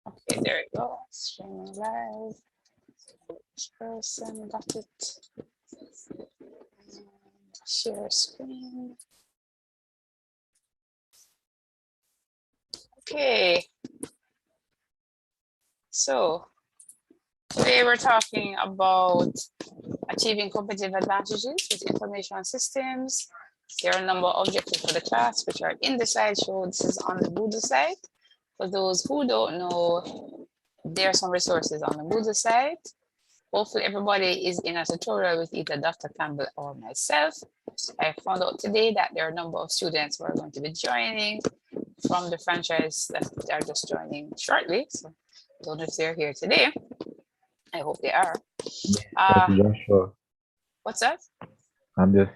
Okay, there it goes. Streaming live. Which person got it? Share screen. Okay. So today we're talking about achieving competitive advantages with information systems. There are a number of objectives for the class, which are in the slideshow. This is on the Moodle site. For those who don't know, there are some resources on the Moodle site. Hopefully everybody is in a tutorial with either Dr. Campbell or myself. I found out today that there are a number of students who are going to be joining from the franchise that are just joining shortly. So I don't know if they're here today. I hope they are. Yes, that's Joshua. What's that? I'm just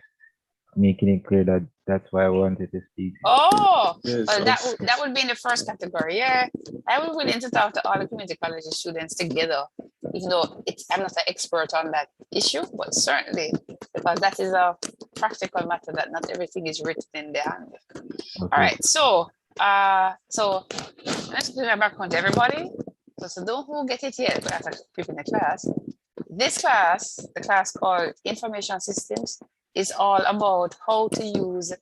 making it clear that that's why I wanted to speak. Oh, Yes, well, that would be in the first category. Yeah, I was willing to talk to all the community college students together, even though I'm not an expert on that issue, but certainly because that is a practical matter that not everything is written in the handbook. Okay. All right, so let's do that back on to everybody. So don't who get it yet, but after people in the class. This class, the class called Information Systems, is all about how to use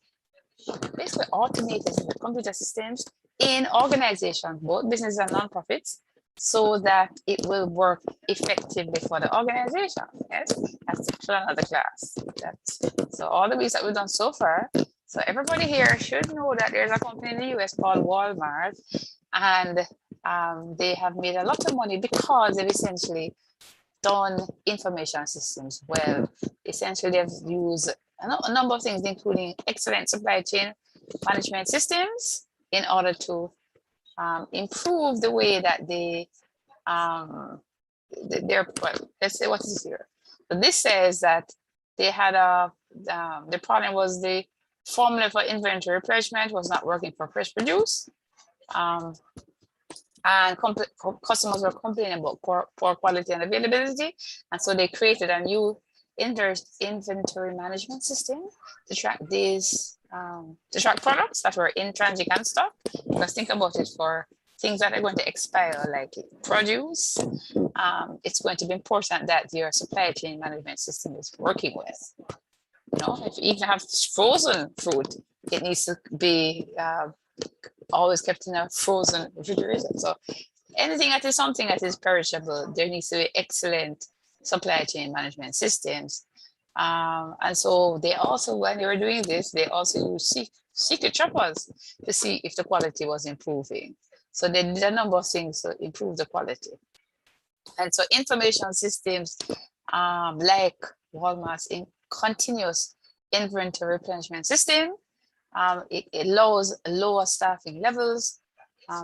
basically automated computer systems in organizations, both business and nonprofits, so that it will work effectively for the organization. Yes, that's another class. So all the weeks that we've done so far. So everybody here should know that there's a company in the US called Walmart, and they have made a lot of money because they've essentially done information systems well. Essentially, they've used a number of things, including excellent supply chain management systems in order to improve the way that they're, well, let's say what is here. So this says that they had the problem was the formula for inventory replenishment was not working for fresh produce. And customers were complaining about poor quality and availability. And so they created a new inventory management system to track these, to track products that were in transit and stock. Because think about it, for things that are going to expire, like produce, it's going to be important that your supply chain management system is working with. You know, if you even have frozen food, it needs to be always kept in a frozen refrigerator. So anything that is something that is perishable, there needs to be excellent supply chain management systems. And so they also, when they were doing this, they also used secret shoppers to see if the quality was improving. So they did a number of things to improve the quality. And so information systems like Walmart's continuous inventory replenishment system, it allows lower staffing levels.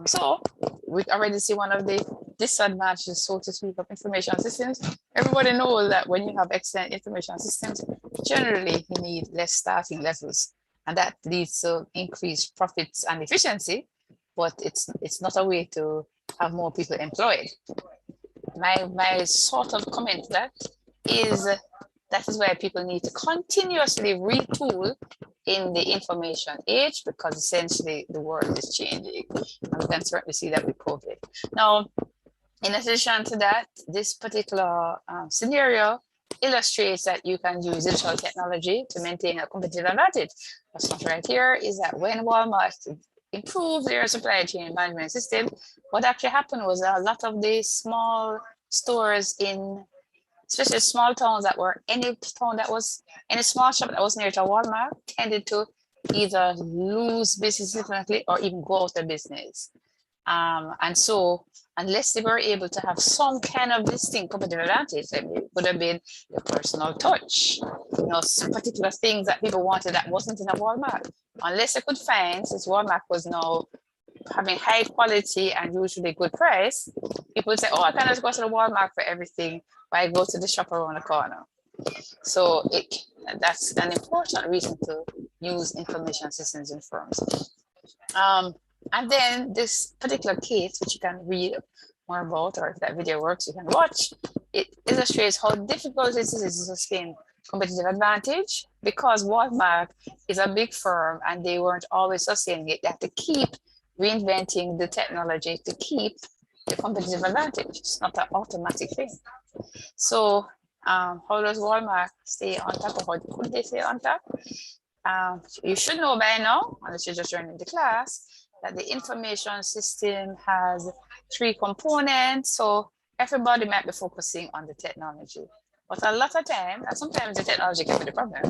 So we already see one of the disadvantages, so to speak, of information systems. Everybody knows that when you have excellent information systems, generally you need less staffing levels, and that leads to increased profits and efficiency, but it's not a way to have more people employed. My sort of comment to that is why people need to continuously retool in the information age, because essentially the world is changing, and we can certainly see that with COVID. Now, in addition to that, this particular scenario illustrates that you can use digital technology to maintain a competitive advantage. What's not right here is that when Walmart improved their supply chain management system, what actually happened was a lot of the small stores in, especially small towns that were, any small shop that was near to Walmart tended to either lose business significantly or even go out of business. And so unless they were able to have some kind of distinct competitive advantage, it would have been the personal touch, you know, some particular things that people wanted that wasn't in a Walmart. Unless they could find, since Walmart was now having high quality and usually good price, people would say, oh, I can just go to the Walmart for everything, but I go to the shop around the corner. So that's an important reason to use information systems in firms. And then this particular case, which you can read more about, or if that video works, you can watch, it illustrates how difficult it is to sustain competitive advantage, because Walmart is a big firm and they weren't always sustaining it. They have to keep reinventing the technology to keep the competitive advantage. It's not an automatic thing. So how does Walmart stay on top of how could they stay on top? You should know by now, unless you're just joining the class, that the information system has 3 components. So everybody might be focusing on the technology. But a lot of time, and sometimes the technology can be the problem.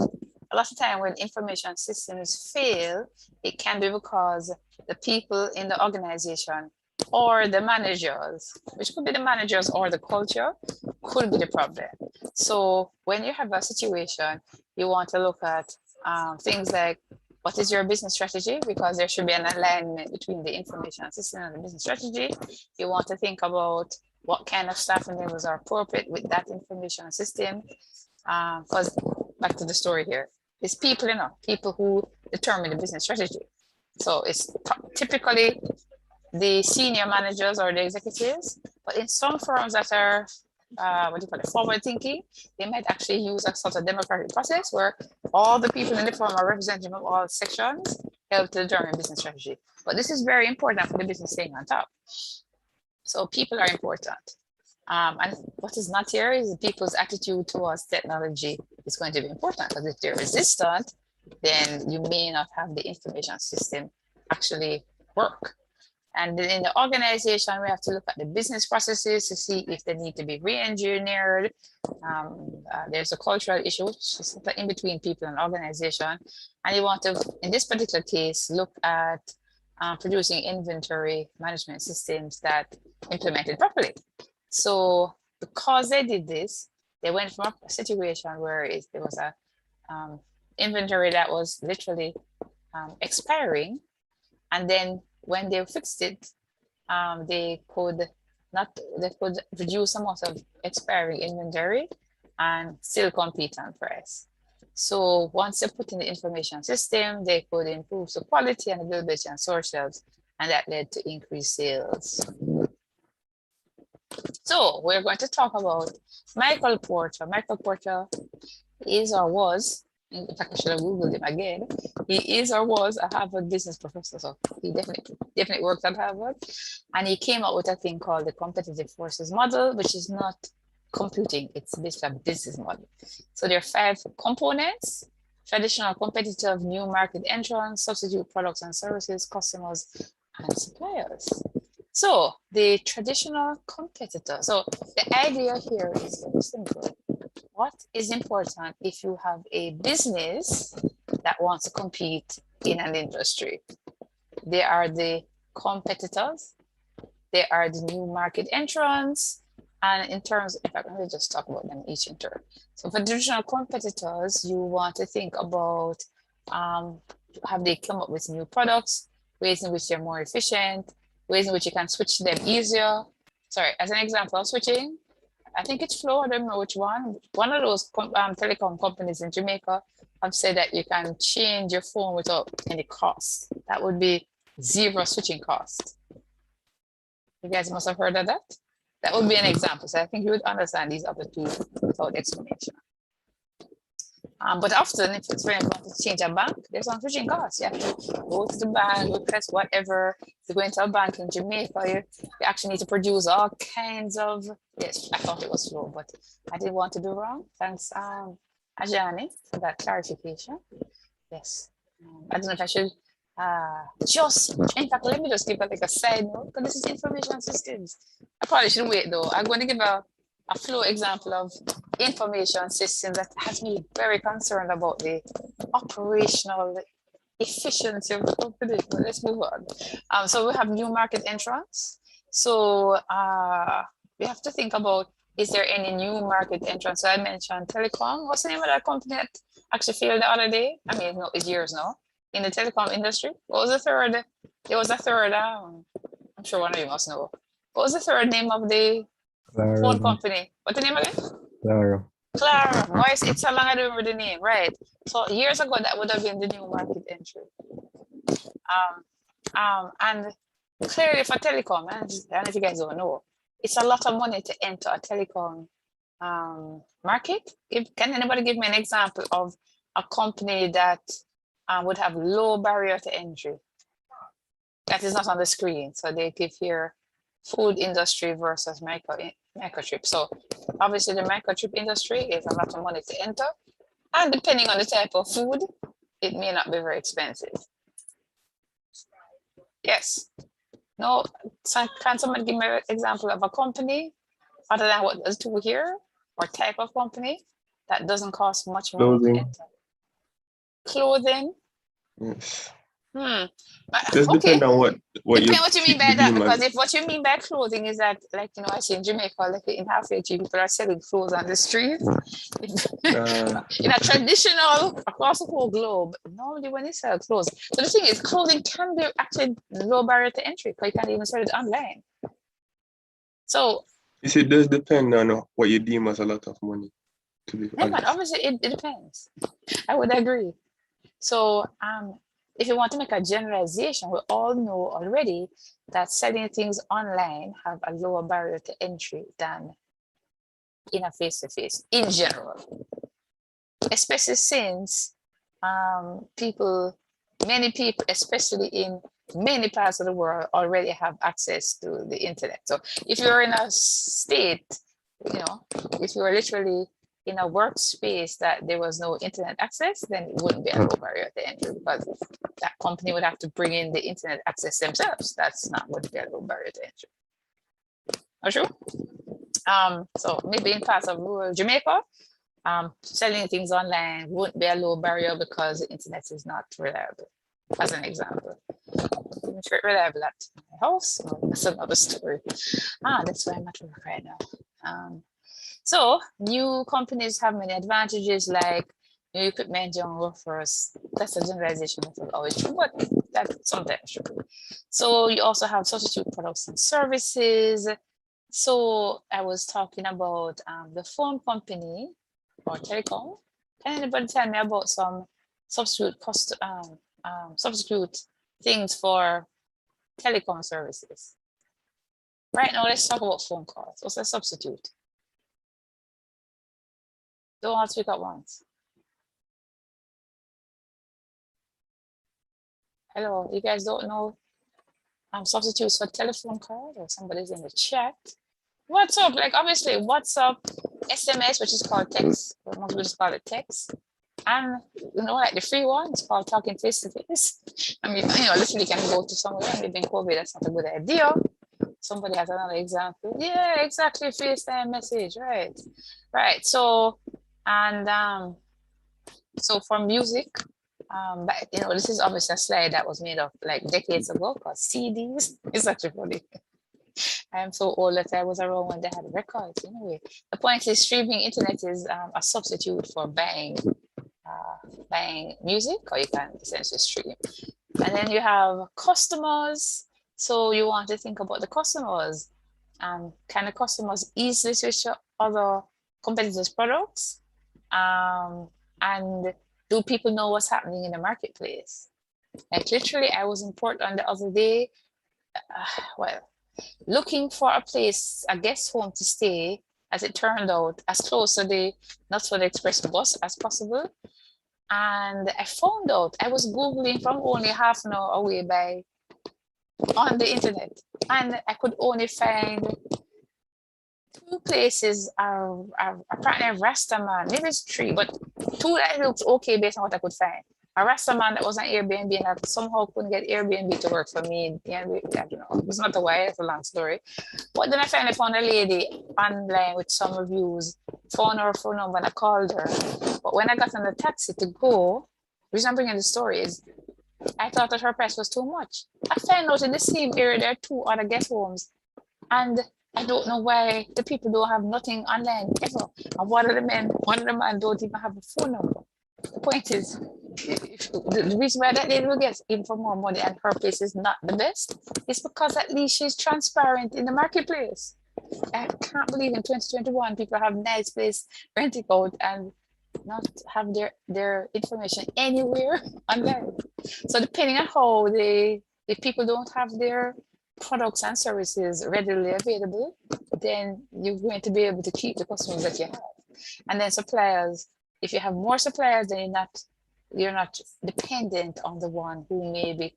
A lot of time when information systems fail, it can be because the people in the organization or the managers, which could be the managers or the culture, could be the problem. So when you have a situation, you want to look at things like, what is your business strategy? Because there should be an alignment between the information system and the business strategy. You want to think about what kind of staffing levels are appropriate with that information system. Because back to the story here, it's people, people who determine the business strategy. So it's typically the senior managers or the executives, but in some firms that are forward thinking, they might actually use a sort of democratic process where all the people in the firm are represented from all sections, help to determine business strategy. But this is very important for the business staying on top. So people are important. And what is not here is people's attitude towards technology is going to be important, because if they're resistant, then you may not have the information system actually work. And in the organization, we have to look at the business processes to see if they need to be re-engineered. There's a cultural issue, which is in between people and organization. And you want to, in this particular case, look at producing inventory management systems that implemented properly. So because they did this, they went from a situation where there was a inventory that was literally expiring, and then when they fixed it, they could reduce amount of expiring inventory and still compete on price. So once they put in the information system, they could improve the quality and availability on source shelves, and that led to increased sales. So we're going to talk about Michael Porter. Michael Porter is or was, in fact, I should have Googled him again. He is or was a Harvard business professor. So he definitely worked at Harvard. And he came up with a thing called the competitive forces model, which is not computing, it's basically a business model. So there are 5 components: traditional, competitive, new market entrants, substitute products and services, customers, and suppliers. So the traditional competitor. So the idea here is very simple. What is important if you have a business that wants to compete in an industry? They are the competitors, they are the new market entrants, and in terms, in fact, let me just talk about them each in turn. So for traditional competitors, you want to think about have they come up with new products, ways in which they're more efficient, ways in which you can switch them easier. Sorry, as an example of switching, I think it's Flow, I don't know which one. One of those telecom companies in Jamaica have said that you can change your phone without any cost. That would be 0 switching cost. You guys must have heard of that. That would be an example. So I think you would understand these other 2 without explanation. But often, if it's very important to change a bank, there's some switching costs. You have to go to the bank, request whatever. You go into a bank in Jamaica, you actually need to produce all kinds of, yes, I thought it was Flow, but I didn't want to do wrong. Thanks, Ajani, for that clarification. Yes. I don't know if I should in fact, let me just give a side note, because this is information systems. I probably should wait though. I'm going to give a Flow example of information systems that has me very concerned about the operational efficiency of the company. But let's move on. So we have new market entrants. So we have to think about, is there any new market entrants? So I mentioned telecom. What's the name of that company that actually failed the other day? I mean, no, it's years now. In the telecom industry. What was the third? There was a third, I'm sure one of you must know. What was the third name of the phone company? What's the name again? Claro. Claro. Why is it so long I don't remember the name? Right. So years ago, that would have been the new market entry. And clearly for telecom, I don't know if you guys don't know, it's a lot of money to enter a telecom market. Can anybody give me an example of a company that would have low barrier to entry? That is not on the screen. So they give here food industry versus microchip. So obviously the microchip industry is a lot of money to enter, and depending on the type of food, it may not be very expensive. Yes. No, so can someone give me an example of a company other than what does do here, or type of company that doesn't cost much money to Clothing. enter? Clothing. Yes. Okay. Just depend on what Depend what you mean by that, because as. if what you mean by clothing is that, like, you know, I see in Jamaica, like in Halfway Tree, people are selling clothes on the street. In a traditional, across the whole globe, normally when they sell clothes. So the thing is, clothing can be actually low barrier to entry, because you can't even sell it online. So You see, it does depend on what you deem as a lot of money, to be yeah, man, honest. obviously it depends. I would agree. So if you want to make a generalization, we all know already that selling things online have a lower barrier to entry than in a face-to-face in general, especially since many people, especially in many parts of the world, already have access to the internet. So if you're in a state, you know, if you're literally in a workspace that there was no internet access, then it wouldn't be a low barrier to entry, because that company would have to bring in the internet access themselves. That's not going to be a low barrier to entry. Not true? So maybe in parts of rural Jamaica, selling things online wouldn't be a low barrier because the internet is not reliable, as an example. It's reliable at my house. No, that's another story. That's why I'm at work right now. So new companies have many advantages, like new equipment, young workforce. That's a generalization, that's not always true, but that's sometimes true. So you also have substitute products and services. So I was talking about the phone company or telecom. Can anybody tell me about some substitute substitute things for telecom services? Right now, let's talk about phone calls. What's a substitute? Don't all speak at once. Hello, you guys don't know substitutes for telephone calls, or somebody's in the chat? WhatsApp, like obviously WhatsApp, SMS, which is called text, or most people just call it text. And you know, like the free one, it's called talking face to face. I mean, you know, literally can go to somewhere and live in COVID, that's not a good idea. Somebody has another example. Yeah, exactly, FaceTime message, right? Right. So, and so for music, but you know, this is obviously a slide that was made up like decades ago called CDs. It's actually funny. I am so old that I was around when they had records. Anyway, the point is, streaming internet is a substitute for buying music, or you can essentially stream. And then you have customers. So you want to think about the customers. Can the customers easily switch to other competitors' products? And do people know what's happening in the marketplace? Like literally, I was in Portland the other day. Well, looking for a place, a guest home to stay, as it turned out, as close to the Knutsford Express bus as possible. And I found out, I was Googling from only half an hour away on the internet, and I could only find two places, apparently a Rastaman, maybe it's three, but two that looked okay based on what I could find. A Rastaman that was on Airbnb, and I somehow couldn't get Airbnb to work for me. I don't know, it was not a while, it's a long story. But then I finally found a lady online with some reviews, found her phone number, and I called her. But when I got on the taxi to go, the reason I'm bringing the story is I thought that her price was too much. I found out in the same area there are two other guest homes, and I don't know why the people don't have nothing online ever. And one of the men don't even have a phone number. The point is, the reason why that lady will get even for more money and her place is not the best is because at least she's transparent in the marketplace. I can't believe in 2021 people have nice place renting out and not have their information anywhere online. So depending on how if people don't have their products and services readily available, then you're going to be able to keep the customers that you have. And then suppliers, if you have more suppliers, then you're not you're not dependent on the one who may be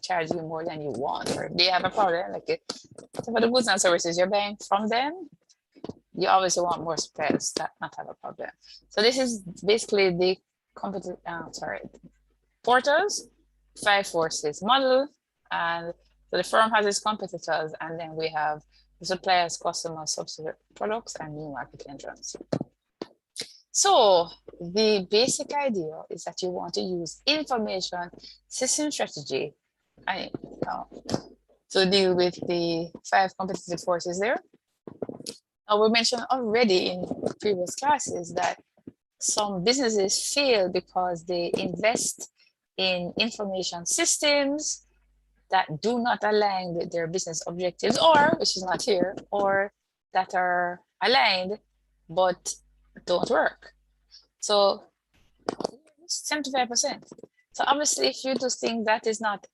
charging you more than you want, or they have a problem. Like for the goods and services you're buying from them, you obviously want more spreads that not have a problem. So this is basically the Porter's five forces model, and so the firm has its competitors, and then we have the suppliers, customers, subsidiary products, and new market entrants. So the basic idea is that you want to use information system strategy to deal with the five competitive forces there. Now, we mentioned already in previous classes that some businesses fail because they invest in information systems that do not align with their business objectives, or, which is not here, or that are aligned but don't work. So 75%. So obviously, if you do things that is not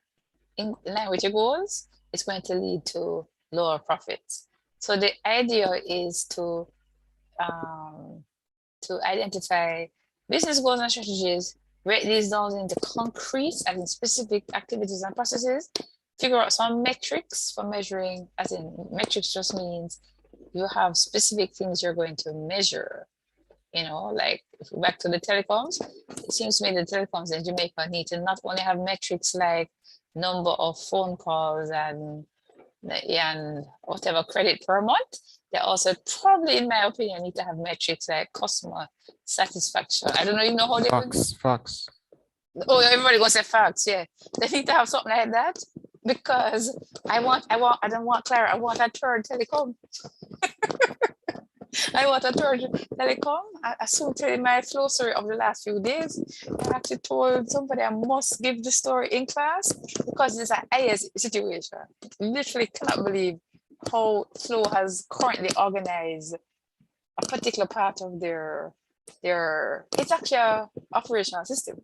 in line with your goals, it's going to lead to lower profits. So the idea is to identify business goals and strategies, break these down into concrete and in specific activities and processes, figure out some metrics for measuring, as in metrics just means you have specific things you're going to measure. You know, like if we're back to the telecoms, it seems to me the telecoms in Jamaica need to not only have metrics like number of phone calls and whatever credit per month, they also probably, in my opinion, need to have metrics like customer satisfaction. I don't even know how they would. Facts. Oh, everybody gonna say facts, yeah. They need to have something like that because I don't want Clara, I want a third telecom. I want a third telecom. I soon tell you my flow story of the last few days. I actually told somebody I must give the story in class because it's an IS situation. Literally cannot believe how Flow has currently organized a particular part of their it's actually an operational system.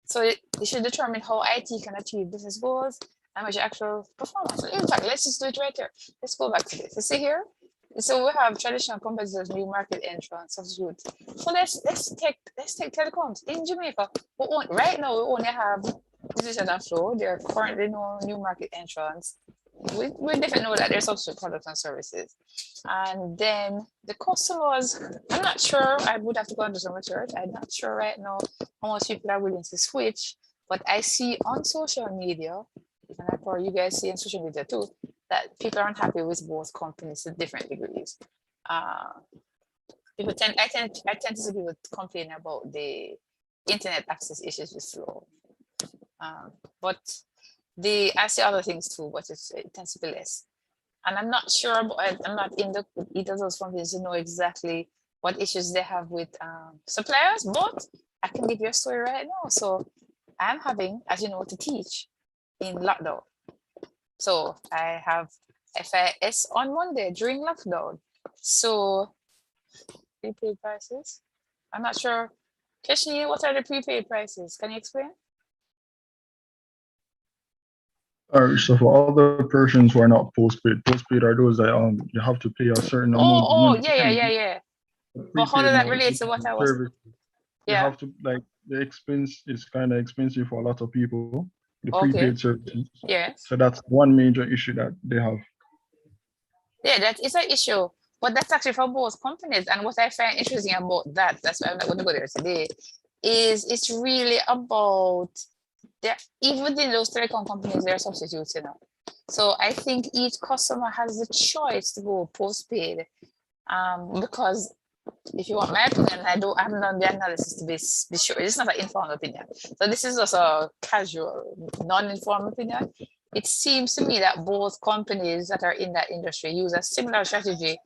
So they should determine how IT can achieve business goals and measure actual performance. In fact, let's just do it right here. Let's go back to this. You see here? So we have traditional competitors, new market entrants, substitutes. So let's take telecoms in Jamaica. Right now we only have Digital and Flow. There are currently no new market entrants. We definitely know that there's substitute products and services. And then the customers, I'm not sure, I would have to go into some research. I'm not sure right now how much people are willing to switch, but I see on social media, and I probably you guys see on social media too, that people aren't happy with both companies to different degrees. I tend to see people complain about the internet access issues with Flow. But I see other things too, but it tends to be less. And I'm not sure, I'm not in either of those companies to know exactly what issues they have with suppliers, but I can give you a story right now. So I'm having, as you know, to teach in lockdown. So I have FIS on Monday during lockdown. So prepaid prices. I'm not sure. Keshni, what are the prepaid prices? Can you explain? All right, so for all the persons who are not postpaid are those that you have to pay a certain amount of money. Yeah. But how does that relate to what I was? Service. You have to, like, the expense is kind of expensive for a lot of people. The prepaid services. Yeah. So that's one major issue that they have. Yeah, that is an issue, but that's actually for both companies. And what I find interesting about that's why I'm not going to go there today, is it's really about even within those telecom companies, there are substitutes, you know. So I think each customer has the choice to go postpaid, because if you want my opinion, I haven't done the analysis to be sure. It's not an informed opinion. So this is also a casual, non-informed opinion. It seems to me that both companies that are in that industry use a similar strategy,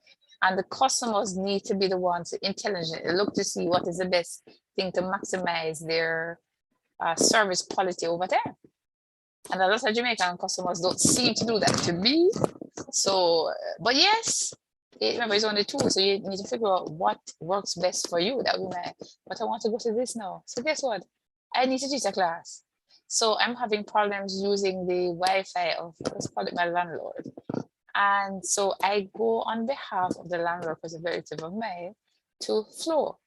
and the customers need to be the ones to intelligently look to see what is the best thing to maximize their service quality over there. And a lot of Jamaican customers don't seem to do that to me. So, but yes, remember it's only two, so you need to figure out what works best for you. That would be but I want to go to this now. So guess what? I need to teach a class. So I'm having problems using the Wi-Fi of, let's call it my landlord. And so I go on behalf of the landlord, because a relative of mine, to Flow.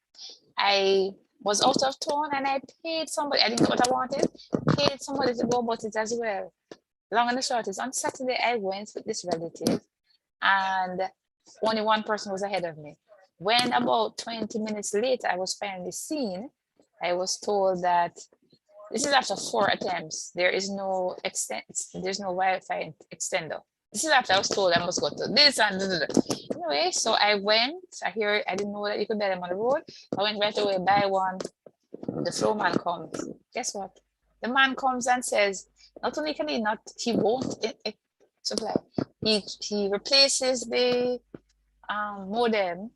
I was out of town and I paid somebody, I didn't know what I wanted, paid somebody to go about it as well. Long and the short is on Saturday, I went with this relative and only one person was ahead of me. When about 20 minutes later, I was finally seen, I was told that this is after 4 attempts. There is no there's no Wi-Fi extender. This is after I was told I must go to this and anyway, so I went. I didn't know that you could buy them on the road. I went right away, buy one. The flow man comes. Guess what? The man comes and says, not only can he won't supply. He replaces the modem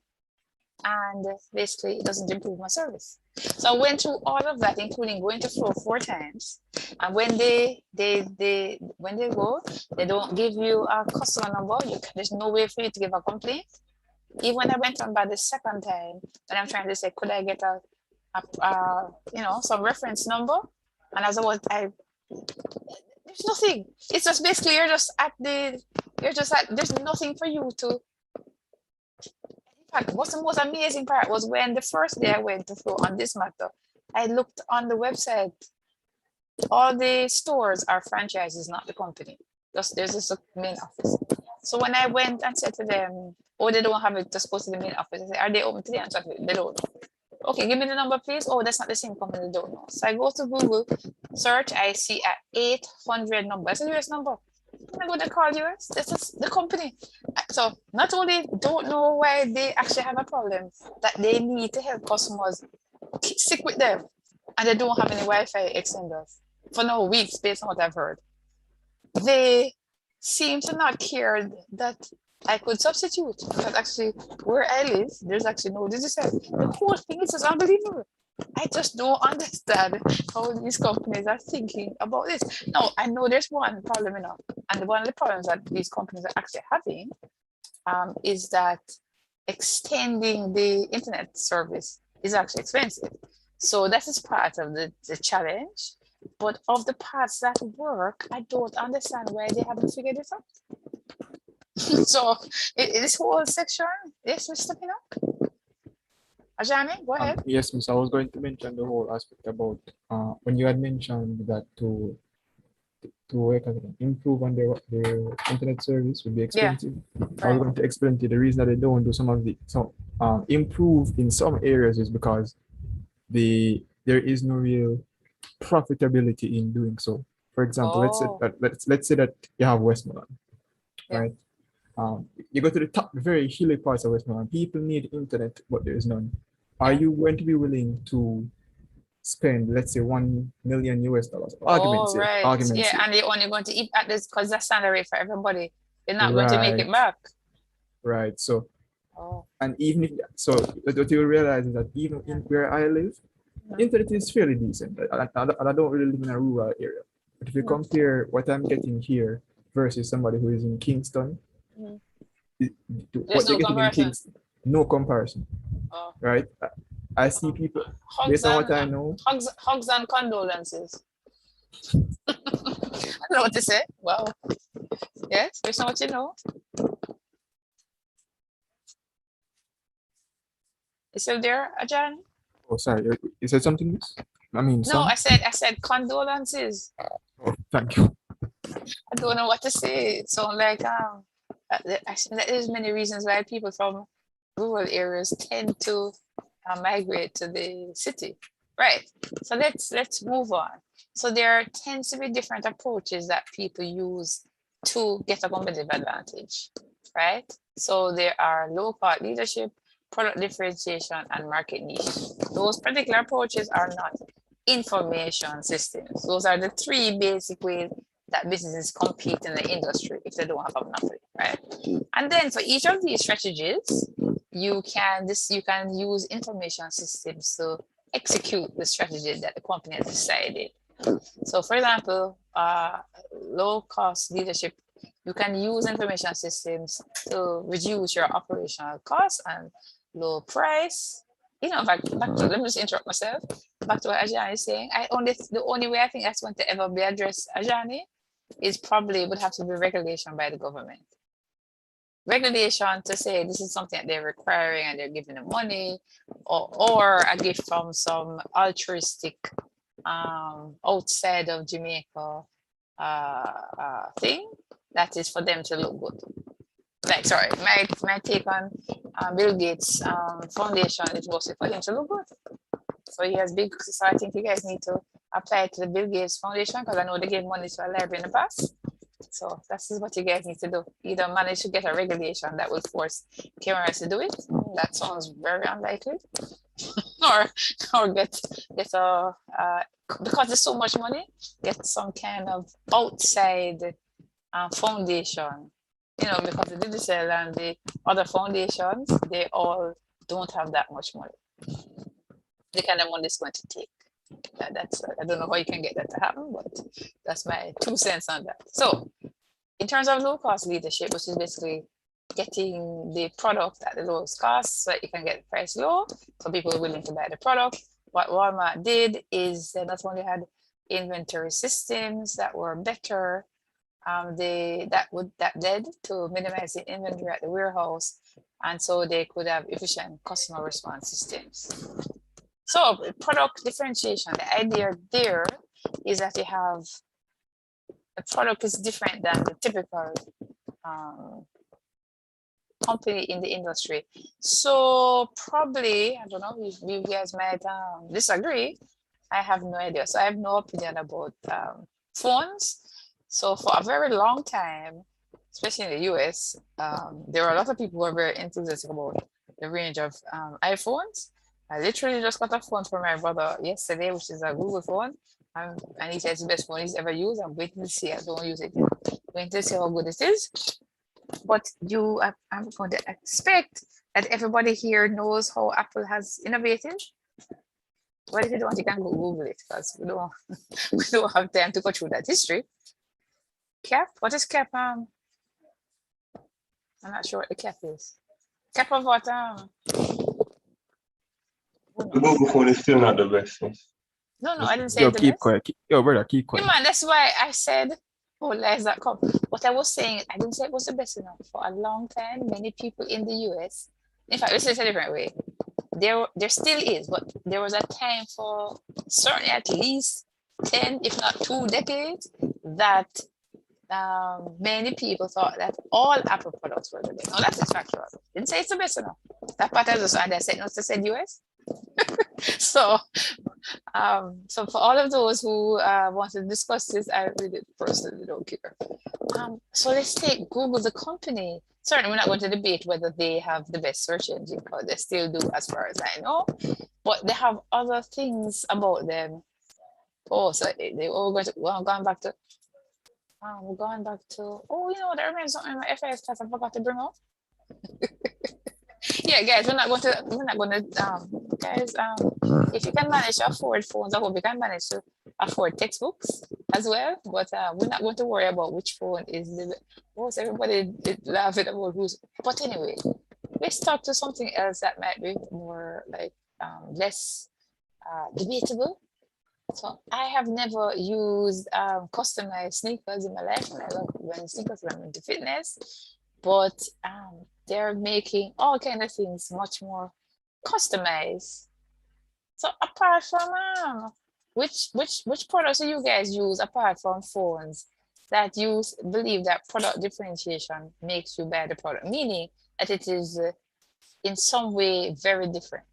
and basically it doesn't improve my service. So I went through all of that, including going to Flow 4 times. And when they go, they don't give you a customer number. There's no way for you to give a complaint. Even when I went on by the second time, and I'm trying to say, could I get some reference number? And as there's nothing. It's just basically there's nothing for you to. In fact, what's the most amazing part was when the first day I went to Flow on this matter, I looked on the website. All the stores are franchises, not the company. There's just a main office. So when I went and said to them, oh, they don't have it, just go to the main office. I said, are they open today? And they don't know. Okay, give me the number, please. Oh, that's not the same company, they don't know. So I go to Google, search, I see an 800 number. It's a US number. I'm going to call US. This is the company. So not only don't know why they actually have a problem, that they need to help customers stick with them, and they don't have any Wi-Fi extenders for no weeks, based on what I've heard. They seem to not care that I could substitute, because actually where I live, there's actually no digital. The whole thing is just unbelievable. I just don't understand how these companies are thinking about this. Now, I know there's one problem enough, and one of the problems that these companies are actually having is that extending the internet service is actually expensive. So that is part of the challenge. But of the parts that work, I don't understand why they haven't figured it out. So this whole section, yes, Mr. Pinnock? Ajani, go ahead. Yes, Miss. I was going to mention the whole aspect about when you had mentioned that to improve on their internet service would be expensive. I was going to explain to you the reason that they don't do improve in some areas is because there is no real profitability in doing so. For example, let's say that you have Westmoreland, right? You go to the very hilly parts of Westmoreland. People need internet, but there is none. Are you going to be willing to spend, let's say, $1 million US? Arguments, and you're only going to eat at this because that's standard rate for everybody. You're not going to make it back. Right. So, and even if what you realize is that even in where I live, internet is fairly decent. I don't really live in a rural area. But if you compare what I'm getting here versus somebody who is in Kingston, what they're getting in Kingston, no comparison. Right? I see people, based on what I know. Hugs and condolences. I don't know what to say. Well, yes, based on what you know. Is still there, Ajahn? Oh, sorry. You said something? I mean, no, I said condolences. Oh, thank you. I don't know what to say. So like there's many reasons why people from rural areas tend to migrate to the city, right? So let's move on. So there tends to be different approaches that people use to get a competitive advantage, right? So there are low-cost leadership, product differentiation, and market niche. Those particular approaches are not information systems. Those are the three basic ways that businesses compete in the industry if they don't have a monopoly, right? And then for each of these strategies, you can use information systems to execute the strategy that the company has decided. So for example, low-cost leadership, you can use information systems to reduce your operational costs and low price. Back to, let me just interrupt myself. Back to what Ajani is saying. The only way I think that's going to ever be addressed, Ajani, is probably would have to be regulation by the government. regulation to say this is something that they're requiring and they're giving them money, or a gift from some altruistic outside of Jamaica thing that is for them to look good. Like, sorry, my take on Bill Gates foundation is mostly for him to look good. So he has big, so I think you guys need to apply to the Bill Gates Foundation, because I know they gave money to a library in the past. So that's what you guys need to do. Either manage to get a regulation that will force cameras to do it. That sounds very unlikely. or get a because there's so much money, get some kind of outside foundation. You know, because the digital and the other foundations, they all don't have that much money. The kind of money it's going to take. That's I don't know how you can get that to happen, but that's my 2 cents on that. So in terms of low cost leadership, which is basically getting the product at the lowest cost so that you can get the price low, so people are willing to buy the product. What Walmart did is they not only had inventory systems that were better, that led to minimize the inventory at the warehouse, and so they could have efficient customer response systems. So product differentiation, the idea there is that you have a product is different than the typical company in the industry. So probably, I don't know if you guys might disagree. I have no idea. So I have no opinion about phones. So for a very long time, especially in the US, there are a lot of people who are very enthusiastic about the range of iPhones. I literally just got a phone from my brother yesterday, which is a Google phone. And he said it's the best phone he's ever used. I'm waiting to see. I don't use it yet. Waiting to see how good it is. But I'm going to expect that everybody here knows how Apple has innovated. But if you don't, you can go Google it, because we don't have time to go through that history. Cap? What is cap? I'm not sure what the cap is. Cap of what? The Google phone is still not the best. No, I didn't say Yo, it's the keep best. quiet. Yo, brother, keep Yeah, quiet. man, that's why I said, oh, lies.com. What I was saying, I didn't say it was the best enough. For a long time, many people in the US, in fact, let's say it a different way. There still is, but there was a time for certainly at least 10, if not 2 decades, that many people thought that all Apple products were the best. No, that's factual. Didn't say it's the best enough. That part I just said, not to say US. So for all of those who want to discuss this, I really personally don't care. So let's take Google, the company. Certainly, we're not going to debate whether they have the best search engine, because they still do, as far as I know. But they have other things about them. Oh, so we're going back to. Oh, you know what? I remember something in my FIS class I forgot to bring up. Yeah, guys, we're not going to, guys, if you can manage to afford phones, I hope you can manage to afford textbooks as well, but we're not going to worry about which phone is the most. Everybody is laughing about who's, but anyway, let's talk to something else that might be more like less debatable. So I have never used customized sneakers in my life, and I love wearing sneakers when I'm into fitness, but they're making all kind of things much more customized. So apart from which products do you guys use apart from phones that you believe that product differentiation makes you buy the product, meaning that it is in some way very different?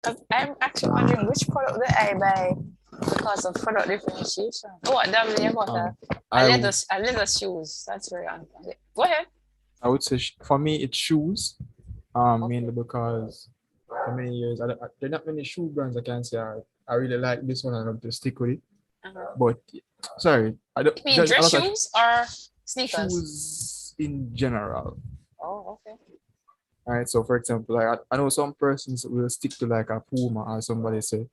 Because I'm actually wondering which product that I buy because of product differentiation. Oh, that you got a leather shoes. That's very unfair. Go ahead. I would say for me it's shoes, mainly because for many years there are not many shoe brands I can say I really like this one and I'm to stick with it. But sorry, I don't. You mean dress shoes or sneakers? Shoes in general. Oh, okay. All right. So for example, like I know some persons will stick to like a Puma, or somebody say.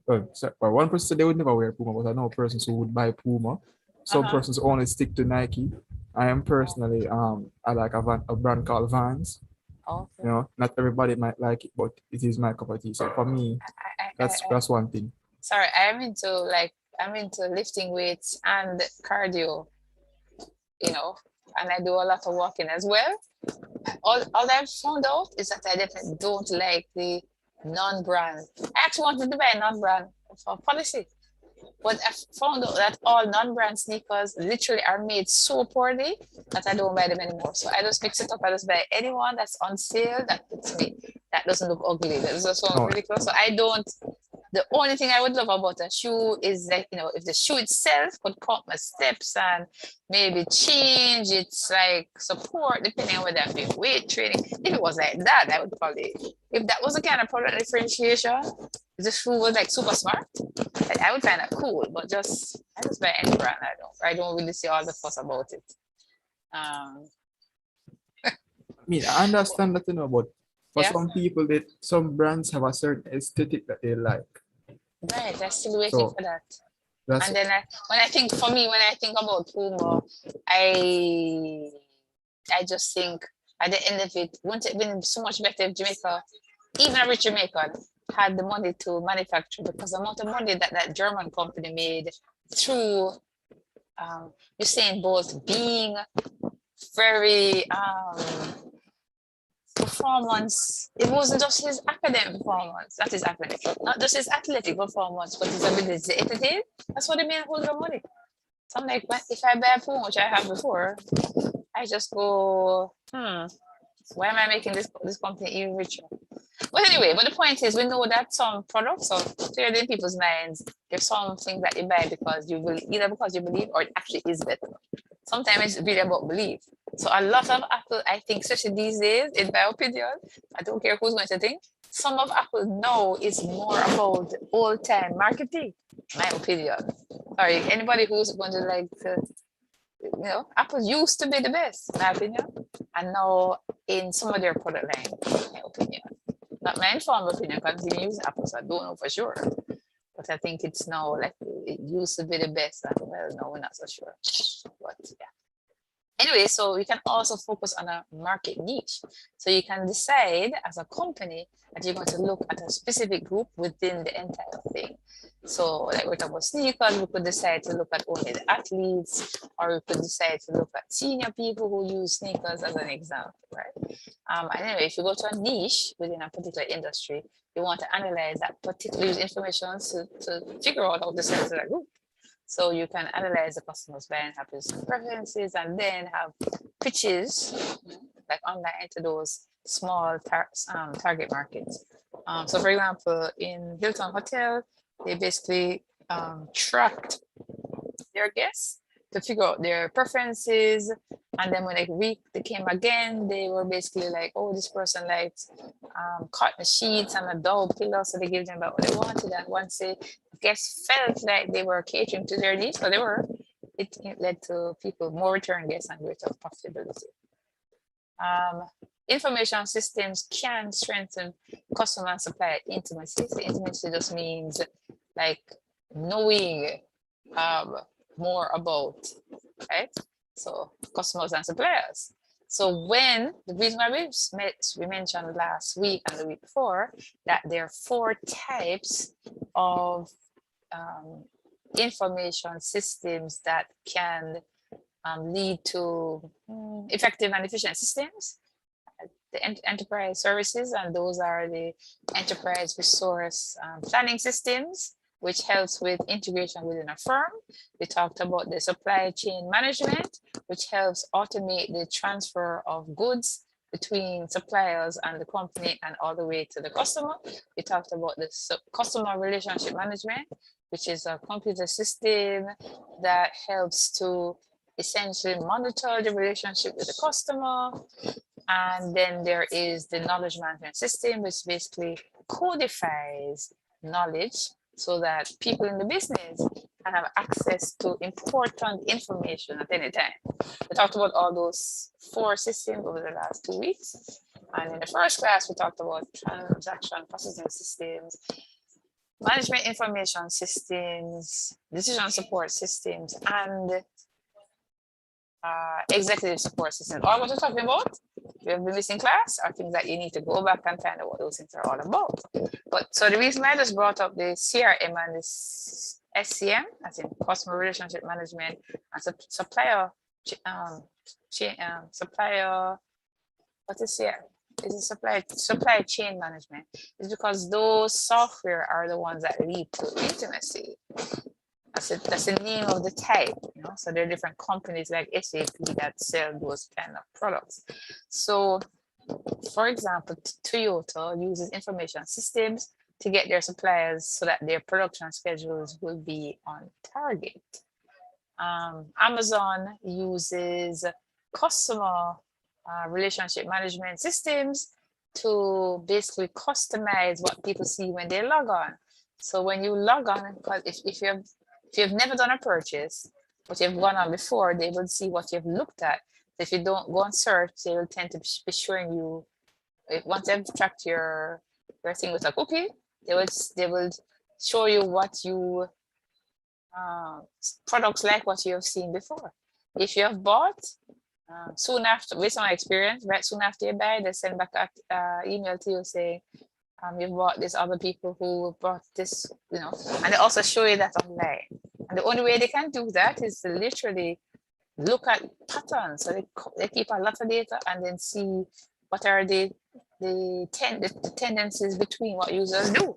Well, one person said they would never wear Puma, but I know persons who would buy Puma. Some persons only stick to Nike. I am personally I like a brand called Vans. Okay. You know, not everybody might like it, but it is my cup of tea. So for me, that's one thing. Sorry, I'm into lifting weights and cardio. You know, and I do a lot of walking as well. All I've found out is that I definitely don't like the non-brand. I actually wanted to buy a non-brand for policy, but I found out that all non-brand sneakers literally are made so poorly that I don't buy them anymore. So I just mix it up. I just buy anyone that's on sale that fits me, that doesn't look ugly. That doesn't sound Oh. ridiculous. So I don't. The only thing I would love about a shoe is that, you know, if the shoe itself could count my steps and maybe change its like support depending on whether I'm doing weight training. If it was like that, I would probably, if that was the kind of product differentiation, if the shoe was like super smart, I would find that cool. But I just buy any brand. I don't really see all the fuss about it. I mean, I understand that, you know, but for Yeah. some people, some brands have a certain aesthetic that they like. Right, I'm still waiting So, for that. That's And then when I think about Puma, I just think at the end of it, wouldn't it have been so much better if Jamaica, even a rich Jamaican, had the money to manufacture, because the amount of money that German company made through Usain Bolt being very performance. It wasn't just his academic performance, not his academic, not just his athletic performance, but his ability to entertain. That's what they made hold of money. So I'm like, if I buy a phone, which I have before, I just go, why am I making this company even richer? But anyway, but the point is, we know that some products are clearly in people's minds. There's some things that you buy because you believe, either because you believe or it actually is better. Sometimes it's really about belief. So a lot of Apple, I think, especially these days, in my opinion, I don't care who's going to think, some of Apple now is more about old-time marketing, my opinion. Sorry, anybody who's going to like, you know, Apple used to be the best, in my opinion, and now in some of their product line, my opinion. Not my informed opinion, because I'm using Apple, so I don't know for sure. But I think it's now like it used to be the best, and well, no, we're not so sure. But yeah. Anyway, so you can also focus on a market niche. So you can decide as a company that you're going to look at a specific group within the entire thing. So like we're talking about sneakers, we could decide to look at only the athletes, or we could decide to look at senior people who use sneakers as an example, right? And anyway, if you go to a niche within a particular industry, you want to analyze that particular information to figure out how to sell to that group. So you can analyze the customer's buying habits and preferences, and then have pitches like online to those small target markets. So for example, in Hilton Hotel, they basically tracked their guests to figure out their preferences. And then when they came again, they were basically like, oh, this person likes cotton sheets and a dove pillow. So they gave them about what they wanted. And once the guests felt like they were catering to their needs, so they were, it led to people, more return guests and greater profitability. Information systems can strengthen customer and supplier intimacy. So intimacy just means like knowing more about, right? So customers and suppliers. So when the reason why we mentioned last week and the week before that there are 4 types of information systems that can lead to effective and efficient systems. The enterprise services, and those are the enterprise resource planning systems, which helps with integration within a firm. We talked about the supply chain management, which helps automate the transfer of goods between suppliers and the company and all the way to the customer. We talked about the customer relationship management, which is a computer system that helps to essentially monitor the relationship with the customer. And then there is the knowledge management system, which basically codifies knowledge so that people in the business can have access to important information at any time. We talked about all those 4 systems over the last 2 weeks. And in the first class, we talked about transaction processing systems, management information systems, decision support systems, and executive support systems. All what we're talking about, you have been missing class, are things that you need to go back and find out what those things are all about. But so the reason I just brought up the CRM and the SCM, as in customer relationship management and supplier supplier, what is it? Is it supply chain management? It's because those software are the ones that lead to intimacy. That's the name of the type, you know. So there are different companies like SAP that sell those kind of products. So, for example, Toyota uses information systems to get their suppliers so that their production schedules will be on target. Amazon uses customer relationship management systems to basically customize what people see when they log on. So when you log on, because if you've never done a purchase, but you've gone on before, they will see what you've looked at. If you don't go and search, they will tend to be showing you, once they've tracked your thing with a cookie, they will show you what you products like what you have seen before. If you have bought, soon after, based on my experience, right soon after you buy, they send back an email to you saying, you've bought this, other people who bought this, you know, and they also show you that online. And the only way they can do that is to literally look at patterns. So they keep a lot of data and then see what are the tendencies between what users do.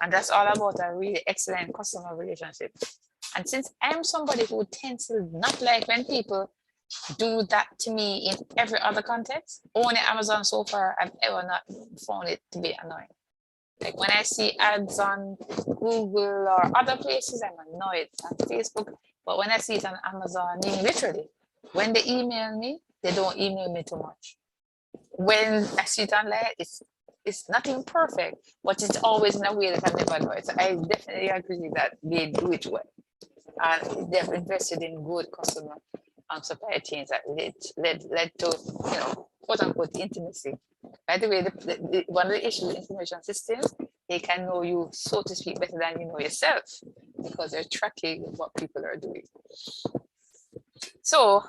And that's all about a really excellent customer relationship. And since I'm somebody who tends to not like when people do that to me in every other context, only Amazon so far, I've ever not found it to be annoying. Like when I see ads on Google or other places, I'm annoyed, on Facebook. But when I see it on Amazon, I mean, literally, when they email me, they don't email me too much. When I see it online, it's nothing perfect, but it's always in a way that I never know it. So I definitely agree that they do it well. And they've invested in good customer supply chains that led to, you know, quote unquote intimacy. By the way, one of the issues with information systems, they can know you, so to speak, better than you know yourself, because they're tracking what people are doing. So,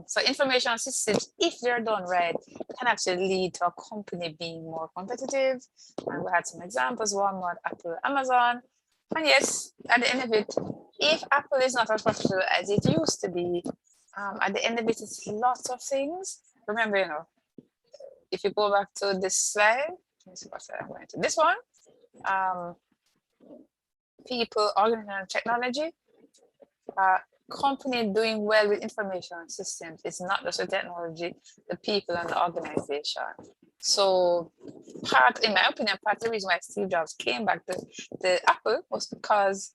so information systems, if they're done right, can actually lead to a company being more competitive. And we had some examples: Walmart, Apple, Amazon. And yes, at the end of it, if Apple is not as profitable as it used to be, at the end of it, it's lots of things. Remember, you know, if you go back to this slide, let me see what I'm going to this one. People, organization, technology. Company doing well with information systems. It's not just the technology, the people and the organization. So in my opinion, part of the reason why Steve Jobs came back to Apple was because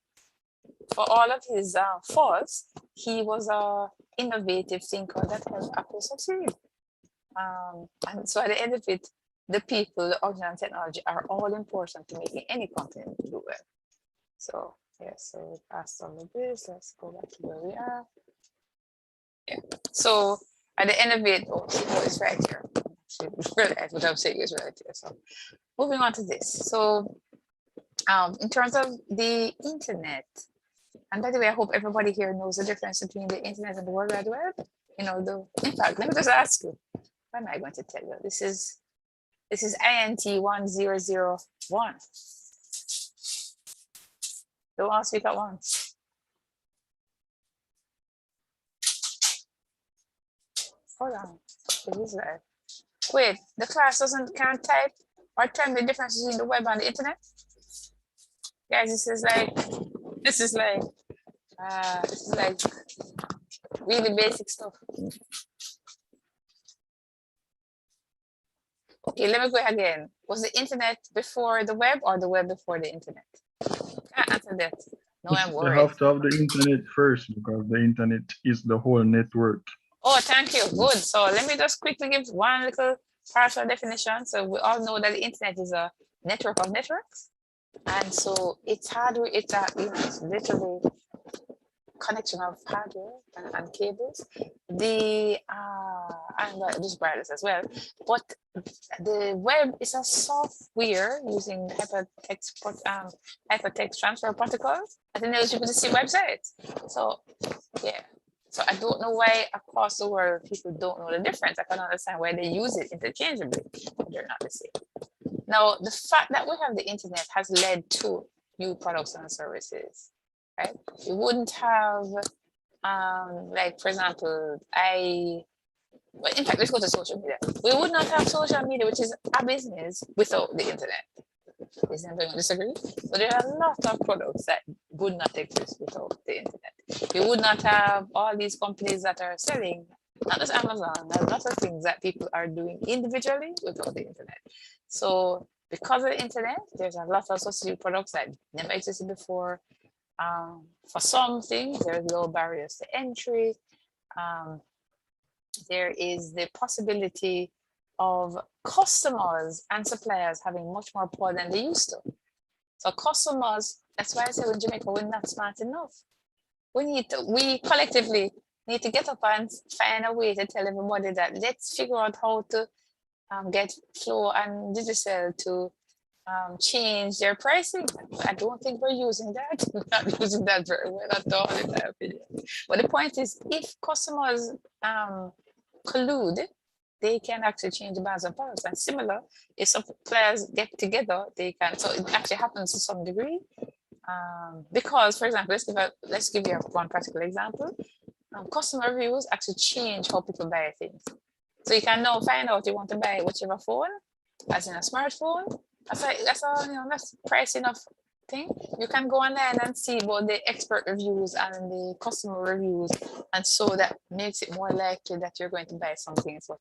for all of his faults, he was a innovative thinker that helped Apple succeed. And so at the end of it, the people, the organization, technology are all important to making any company do well. So yeah, so we passed all of this. Let's go back to where we are. Yeah. So at the end of it, it's right here. What I'm saying is right here. So moving on to this. So in terms of the internet, and by the way, I hope everybody here knows the difference between the internet and the World Wide Web. You know, in fact, let me just ask you, what am I going to tell you? This is INT 1001. Don't all speak at once. Hold on. It is live. Wait, the class can't type or tell me the difference between the web and the internet? Guys, this is like really basic stuff. Okay, let me go again. Was the internet before the web or the web before the internet? Can't answer that. No, I'm You worried. have to have the internet first, because the internet is the whole network. Oh, thank you. Good. So let me just quickly give one little partial definition. So we all know that the internet is a network of networks. And so it's hardware, it's literally connection of hardware and cables. And just wireless as well. But the web is a software using hypertext transfer protocols that enables people to see websites. So yeah. So I don't know why across the world people don't know the difference. I can understand why they use it interchangeably, but they're not the same. Now, the fact that we have the internet has led to new products and services, right? We wouldn't have Like for example, well, in fact, let's go to social media. We would not have social media, which is a business, without the internet. Is anybody gonna disagree? So there are a lot of products that would not exist without the internet. We would not have all these companies that are selling, not just Amazon, a lot of things that people are doing individually without the internet. So because of the internet, there's a lot of social products that never existed before. For some things, there's low barriers to entry. There is the possibility of customers and suppliers having much more power than they used to. So customers, that's why I say in Jamaica, we're not smart enough. We collectively need to get up and find a way to tell everybody that let's figure out how to get Flow and Digicel to change their pricing. I don't think we're using that. We're not using that very well at all, in my opinion. But the point is, if customers collude, they can actually change the balance of products. And similar, if suppliers get together, they can. So it actually happens to some degree. Because, for example, let's give you one practical example. Customer reviews actually change how people buy things. So you can now find out you want to buy whichever phone, as in a smartphone. That's all, that's price enough thing. You can go online and see about the expert reviews and the customer reviews, and so that makes it more likely that you're going to buy something what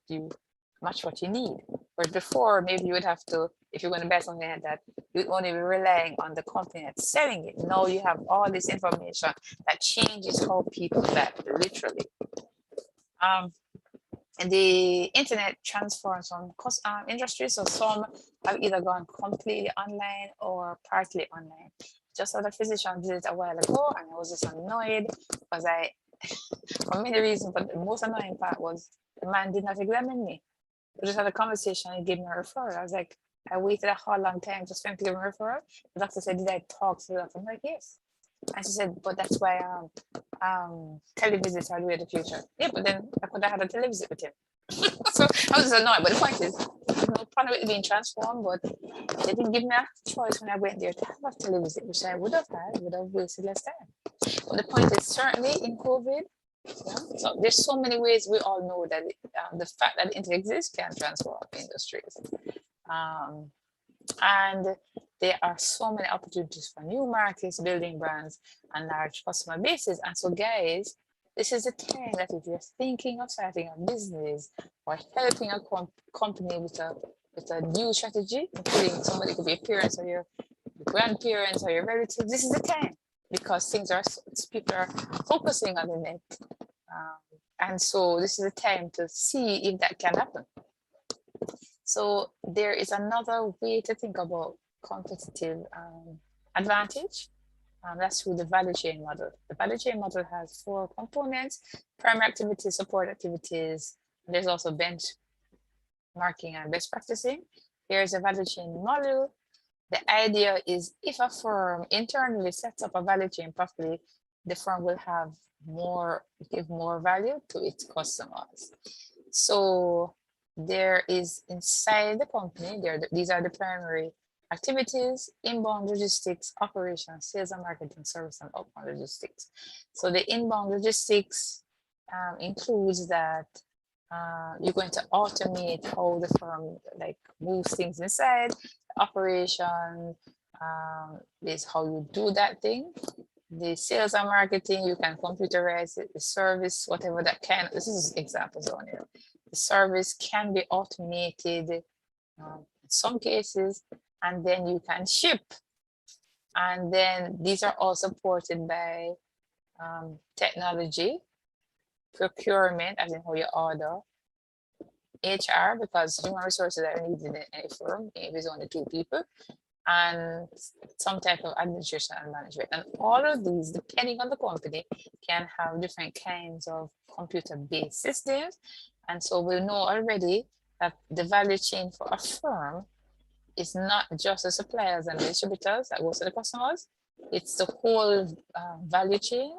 you need. Whereas before, maybe you would have to, if you're going to buy something like that, you'd only be relying on the company that's selling it. Now you have all this information that changes how people buy, literally. And the internet transforms some industries, so some have either gone completely online or partly online. Just had a physician visit a while ago, and I was just annoyed because for many reasons, but the most annoying part was the man did not examine me. We just had a conversation and he gave me a referral. I was like, I waited a whole long time just for him to give me a referral. The doctor said, did I talk to the doctor? I'm like, yes. And she said, but that's why televisits are the way of the future. Yeah, but then I could have had a televisit with him. So I was just annoyed. But the point is, there's no problem with it being transformed, but they didn't give me a choice when I went there to have a televisit, which I would have had, would have wasted less time. But the point is, certainly in COVID, so there's so many ways we all know that the fact that the internet exists can transform industries. And there are so many opportunities for new markets, building brands, and large customer bases. And so, guys, this is a time that if you're thinking of starting a business or helping a company with a new strategy, including somebody could be a parent or your grandparents or your relatives, this is the time, because people are focusing on the net. And so this is a time to see if that can happen. So there is another way to think about competitive advantage. That's through the value chain model. The value chain model has 4 components: primary activities, support activities. There's also benchmarking and best practicing. Here's a value chain model. The idea is if a firm internally sets up a value chain properly, the firm will give more value to its customers. So there is inside the company, these are the primary activities: inbound logistics, operations, sales and marketing, service, and outbound logistics. So the inbound logistics includes that you're going to automate how the firm moves things inside. The operation is how you do that thing. The sales and marketing, you can computerize it. The service, whatever that can, this is examples on here. The service can be automated in some cases, and then you can ship. And then these are all supported by technology, procurement, as in how you order, HR, because human resources are needed in any firm, if there's only 2 people, and some type of administration and management. And all of these, depending on the company, can have different kinds of computer-based systems. And so we know already that the value chain for a firm is not just the suppliers and the distributors that goes to the customers, it's the whole value chain.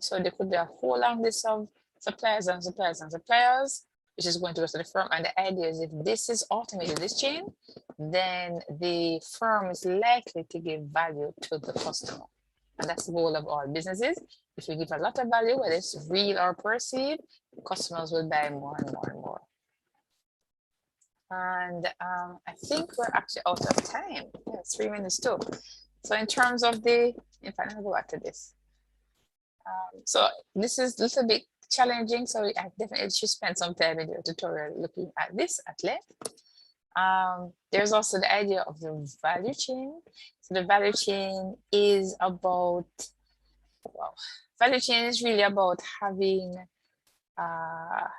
So there could be a whole long list of suppliers and suppliers and suppliers, which is going to go to the firm. And the idea is if this is automated, this chain, then the firm is likely to give value to the customer. And that's the goal of all businesses. if you give a lot of value, whether it's real or perceived, customers will buy more and more and more. And I think we're actually out of time. Yeah, 3 minutes too. So in terms of the, in fact, I'm gonna go back to this. So this is a little bit challenging. So I definitely should spend some time in your tutorial looking at this at length. There's also the idea of the value chain. So the value chain is about, well, value chain is really about having, how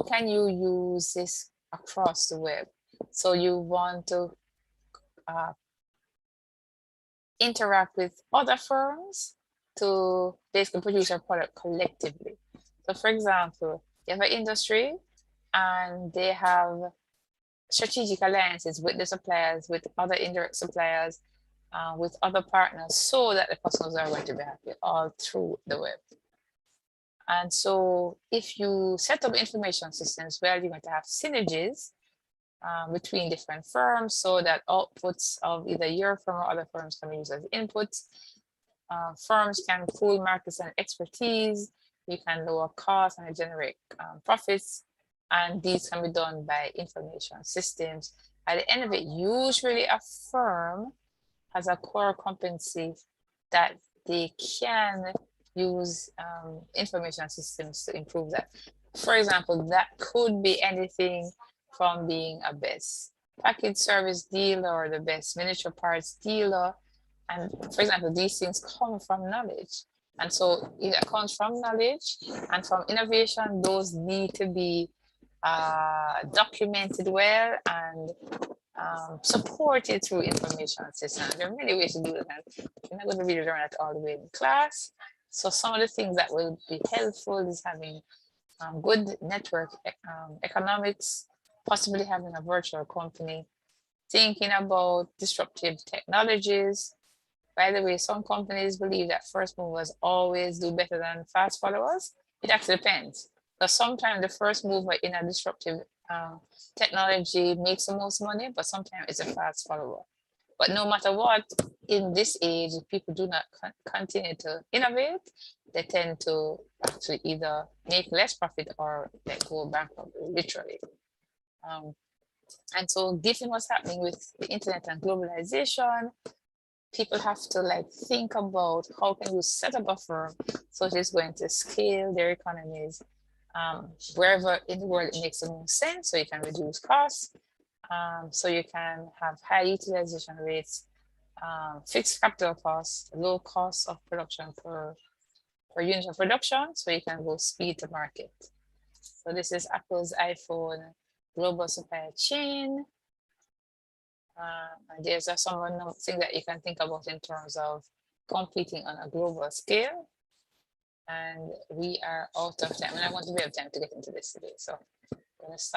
can you use this across the web? So you want to interact with other firms to basically produce a product collectively. So for example, you have an industry and they have strategic alliances with the suppliers, with other indirect suppliers, with other partners, so that the customers are going to be happy all through the web. And so if you set up information systems where you're going to have synergies between different firms, so that outputs of either your firm or other firms can be used as inputs. Firms can pool markets and expertise. You can lower costs and generate profits. And these can be done by information systems. At the end of it, usually a firm has a core competency that they can use information systems to improve that. For example, that could be anything from being a best package service dealer or the best miniature parts dealer. And for example, these things come from knowledge. And so it comes from knowledge and from innovation. Those need to be documented well and supported through information systems. There are many ways to do that. And you're not going to really learn that all the way in class. So some of the things that will be helpful is having good network economics, possibly having a virtual company, thinking about disruptive technologies. By the way, some companies believe that first movers always do better than fast followers. It actually depends. But sometimes the first mover in a disruptive technology makes the most money, but sometimes it's a fast follower. But no matter what, in this age, if people do not continue to innovate, they tend to actually either make less profit or they go bankrupt, literally. And so given what's happening with the internet and globalization, people have to like think about how can you set up a firm so it is going to scale their economies wherever in the world it makes the most sense, so you can reduce costs, so you can have high utilization rates, fixed capital costs, low cost of production per unit of production, so you can go speed to market. So this is Apple's iPhone global supply chain. And there's some thing that you can think about in terms of competing on a global scale. And we are out of time, and I want to be have time to get into this today. So I'm going to stop.